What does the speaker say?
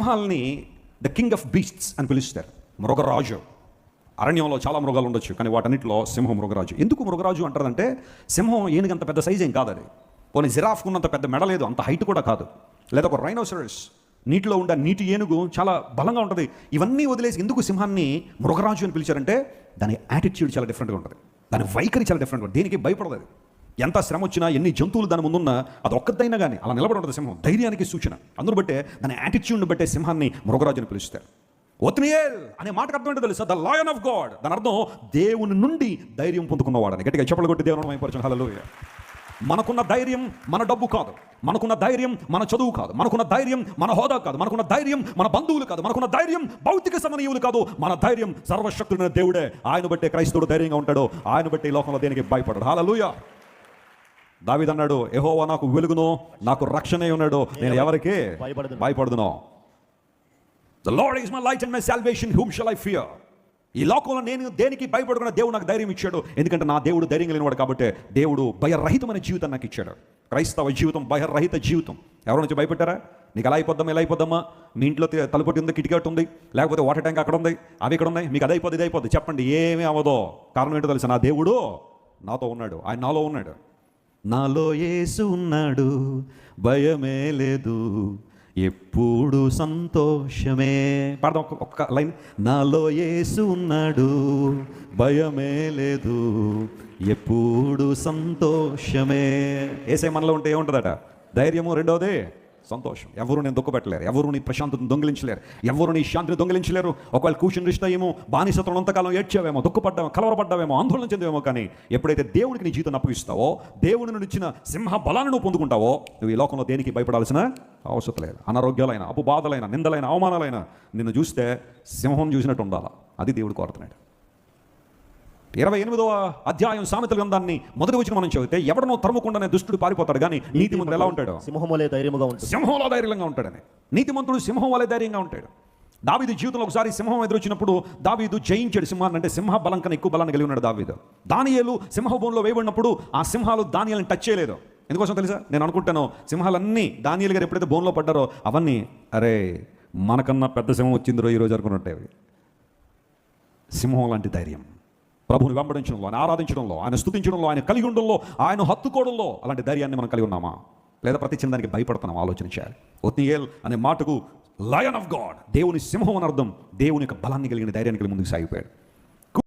సింహాల్ని the king of beasts అని పిలుస్తారు. మృగరాజు. అరణ్యంలో చాలా మృగాలు ఉండొచ్చు, కానీ వాటన్నిటిలో సింహం మృగరాజు. ఎందుకు మృగరాజు అంటారంటే సింహం ఏనుగంత పెద్ద సైజ్ ఏం కాదు అది. పోనీ జిరాఫ్కు ఉన్నంత పెద్ద మెడ లేదు, అంత హైట్ కూడా కాదు. లేదా ఒక రైనోసరస్, నీటిలో ఉండే నీటి ఏనుగు చాలా బలంగా ఉంటుంది. ఇవన్నీ వదిలేసి ఎందుకు సింహాన్ని మృగరాజు అని పిలిచారంటే దాని యాటిట్యూడ్ చాలా డిఫరెంట్గా ఉంటుంది, దాని వైఖరి చాలా డిఫరెంట్గా ఉంటుంది. దేనికి భయపడదు అది. ఎంత శ్రమ వచ్చినా, ఎన్ని జంతువులు దాని ముందున్నా అది ఒక్కదైనా కానీ అలా నిలబడి ఉంటుంది సింహం. ధైర్యానికి సూచన. అందును బట్టే దాని యాటిట్యూడ్ని బట్టే సింహాన్ని మృగరాజు అని పిలుస్తారు. ఒత్నియేల్ అనే మాటకు అర్థం ఏంటో తెలుసా? The lion of God. దాని అర్థం దేవుని నుండి ధైర్యం పొందుకున్నవాడని. గట్టిగా చెప్పలు కొట్టి దేవుని మహిమపరచండి. హల్లెలూయా. మనకున్న ధైర్యం మన డబ్బు కాదు, మనకున్న ధైర్యం మన చదువు కాదు, మనకున్న ధైర్యం మన హోదా కాదు, మనకున్న ధైర్యం మన బంధువులు కాదు, మనకున్న ధైర్యం భౌతిక సమనీయులు కాదు. మన ధైర్యం సర్వశక్తుడైన దేవుడే. ఆయన బట్టే క్రైస్తవుడు ధైర్యంగా ఉంటాడు. ఆయన బట్టి ఈ లోకంలో దేనికి భయపడడు. హల్లెలూయా. దావీదు అన్నాడు, యెహోవా నాకు వెలుగును, నాకు రక్షణే ఉన్నాడు, నేను ఎవరికి భయపడదును. The Lord is my light and my salvation, whom shall I fear? ఈ లోకంలో నేను దేనికి భయపడకుండా దేవుడు నాకు ధైర్యం ఇచ్చాడు. ఎందుకంటే నా దేవుడు ధైర్యం కలిగినవాడు కాబట్టి దేవుడు భయరహితమైన జీవితం నాకు ఇచ్చాడు. క్రైస్తవ జీవితం భయరహిత జీవితం. ఎవరి నుంచి భయపెట్టారా? నీకు ఎలా అయిపోద్దామా, ఎలా అయిపోద్దామా? మీ ఇంట్లో తలుపొట్టి ఉంది, కిటికీ ఉంది, లేకపోతే వాటర్ ట్యాంక్ అక్కడ ఉంది, అవి ఇక్కడ ఉన్నాయి, మీకు అది అయిపోద్ది, ఇది అయిపోద్ది. చెప్పండి, ఏమీ అవ్వదో. కారణం ఏంటో తెలుసా? నా దేవుడు నాతో ఉన్నాడు, ఆయన నాలో ఉన్నాడు. నాలో యేసు ఉన్నాడు, భయమే లేదు, ఎప్పుడు సంతోషమే. పాడదాం ఒక్క లైన్. నాలో యేసు ఉన్నాడు, భయమే లేదు, ఎప్పుడు సంతోషమే. యేసే మనలో ఉంటే ఏముంటుందట? ధైర్యము. రెండవది సంతోషం. ఎవరు నేను దుఃఖపెట్టలేరు, ఎవరు నీ ప్రశాంతతను దొంగిలించలేరు, ఎవరు నీ శాంతిని దొంగిలించలేరు. ఒకవేళ కూర్చుని రిష్ట ఏమో బానిసత్వం అంతకాలం ఏడ్చావేమో, దుఃఖపడ్డామో, కలవరపడ్డావేమో, ఆందోళన చెందేమో, కానీ ఎప్పుడైతే దేవుడికి నీ జీవితం అప్పగిస్తావో, దేవుని నుండి ఇచ్చిన సింహ బలాన్ని నువ్వు పొందుకుంటావో, నువ్వు ఈ లోకంలో దేనికి భయపడాల్సిన అవసరం లేదు. అనారోగ్యాలైన, అపబాధలైన, నిందలైన, అవమానాలైన నిన్ను చూస్తే సింహం చూసినట్టు ఉండాలా. అది దేవుడు కోరుతున్నాడు. 28వ అధ్యాయం సామెతల గ్రంథాన్ని మొదటి వచనం మనం చదివితే, ఎవడనో తరుముకుండానే దుష్టుడు పారిపోతాడు, కానీ నీతిమంతుడు ఎలా ఉంటాడు? సింహం వలె ధైర్యంగా ఉంటాడు. సింహంలో ధైర్యంగా ఉంటాడని. నీతిమంతుడు సింహం వలె ధైర్యంగా ఉంటాడు. దావీదు జీవితంలో ఒకసారి సింహం ఎదురొచ్చినప్పుడు దావీదు జయించాడు సింహాన్ని. అంటే సింహ బలం కన్నా ఎక్కువ బలాన్ని కలిగి ఉన్నాడు దావీదు. దానియేలు సింహభూమిలో వేయబడినప్పుడు ఆ సింహాలు దానియేలుని టచ్ చేయలేదు. ఎందుకోసం తెలుసా? నేను అనుకుంటాను సింహాలన్నీ దానియేలు గారు ఎప్పుడైతే బోన్లో పడ్డారో అవన్నీ, అరే మనకన్నా పెద్ద సింహం వచ్చిందిరో ఈరోజు అనుకున్నట్టే. సింహం లాంటి ధైర్యం ప్రభుని వెంబడించడంలో, ఆయన ఆరాధించడంలో, ఆయన స్తుతించడంలో, ఆయన కలిగి ఉండడంలో, ఆయన హత్తుకోవడంలో అలాంటి ధైర్యాన్ని మనం కలిగి ఉన్నామా? లేదా ప్రతి చిన్నదానికి భయపడుతున్నాం? ఆలోచన చేయాలి. ఒత్నియేల్ అనే మాటకు లయన్ ఆఫ్ గాడ్, దేవుని సింహం అని అర్థం. దేవుని యొక్క బలాన్ని కలిగిన ధైర్యాన్ని కలిగి ముందుకు సాగిపోయాడు.